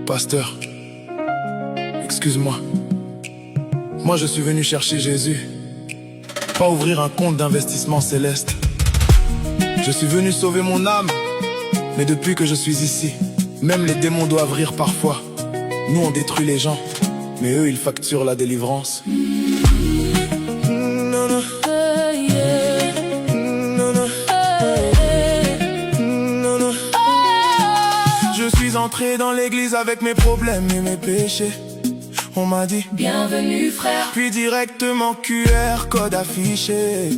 Pasteur, excuse-moi. Moi je suis venu chercher Jésus, pas ouvrir un compte d'investissement céleste. Je suis venu sauver mon âme, mais depuis que je suis ici, même les démons doivent rire parfois. Nous on détruit les gens, mais eux ils facturent la délivrance. Je suis entré dans l'église avec mes problèmes et mes péchés. On m'a dit bienvenue frère, puis directement QR code affiché.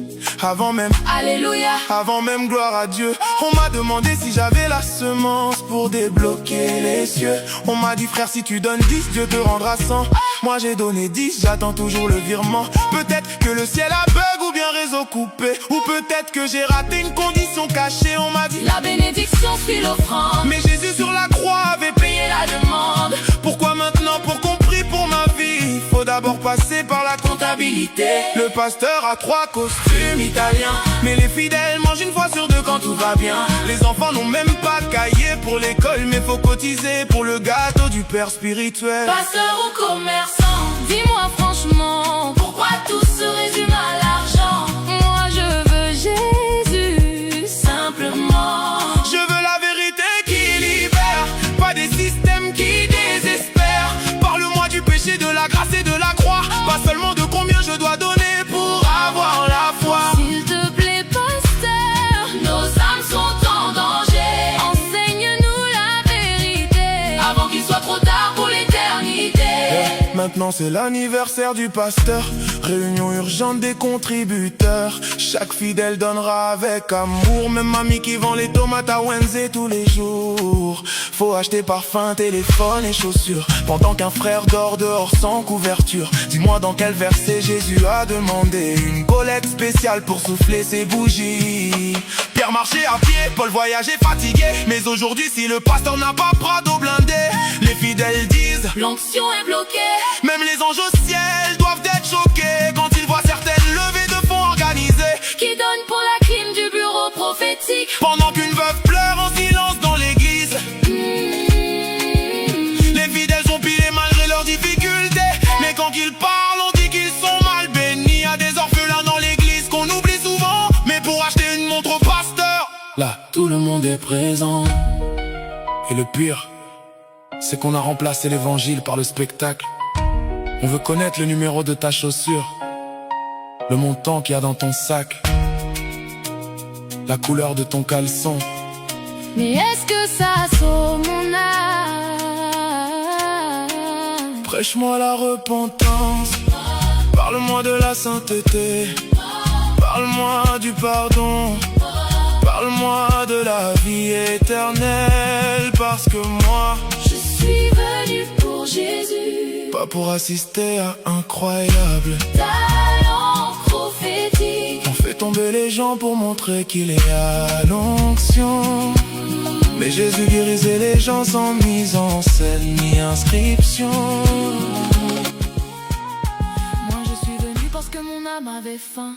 Avant même alléluia, avant même gloire à Dieu. On m'a demandé si j'avais la semence pour débloquer les cieux. On m'a dit frère, si tu donnes 10, Dieu te rendra 100. Moi j'ai donné 10, j'attends toujours le virement. Peut-être que le ciel a bug ou bien réseau coupé, ou peut-être que j'ai raté une condition cachée. On m'a dit la bénédiction suit l'offrande, mais Jésus sur la croix avait payé la demande. Pourquoi maintenant, pour qu'on prie pour ma vie, faut d'abord passer par la comptabilité. Le pasteur a 3 costumes italiens, mais les fidèles mangent une fois sur 2 quand tout va bien. Les enfants n'ont même pas de cahier pour l'école, mais faut cotiser pour le gâteau du père spirituel. Pasteur ou commerçant, dis-moi franchement, pourquoi tout se résume à l'argent? Moi je veux Jésus, simplement. Je veux la vérité qui libère, pas des systèmes qui désespèrent. Parle-moi du péché, de la grâce et de la croix, pas seulement de combien je dois donner pour avoir la foi. S'il te plaît pasteur, nos âmes sont en danger. Enseigne-nous la vérité, avant qu'il soit trop tard pour l'éternité. Maintenant c'est l'anniversaire du pasteur, réunion urgente des contributeurs. Chaque fidèle donnera avec amour, même mamie qui vend les tomates à Wednesday tous les jours. Faut acheter parfum, téléphone et chaussures, pendant qu'un frère dort dehors sans couverture. Dis-moi dans quel verset Jésus a demandé une collecte spéciale pour souffler ses bougies. Pierre marchait à pied, Paul voyageait fatigué, mais aujourd'hui si le pasteur n'a pas Prado blindé, les fidèles disent l'onction est bloquée. Même les anges au ciel doivent être choqués quand ils voient certaines levées de fonds organisées, Qui donne pour la clim du bureau prophétique, pendant qu'une veuve pleure en silence dans l'église. Les fidèles sont pillés malgré leurs difficultés, mais quand ils parlent on dit qu'ils sont mal bénis. Y'a des orphelins dans l'église qu'on oublie souvent, mais pour acheter une montre au pasteur, là tout le monde est présent. Et le pire, c'est qu'on a remplacé l'évangile par le spectacle. On veut connaître le numéro de ta chaussure, le montant qu'il y a dans ton sac, la couleur de ton caleçon. mais est-ce que ça sauve mon âme? Prêche-moi la repentance, parle-moi de la sainteté, parle-moi du pardon, parle-moi de la vie éternelle. Parce que moi, Je suis venu pour Jésus, pas pour assister à incroyable. talent prophétique. On fait tomber les gens pour montrer qu'il est à l'onction, mais Jésus guérissait les gens sans mise en scène ni inscription. Moi je suis venu parce que mon âme avait faim.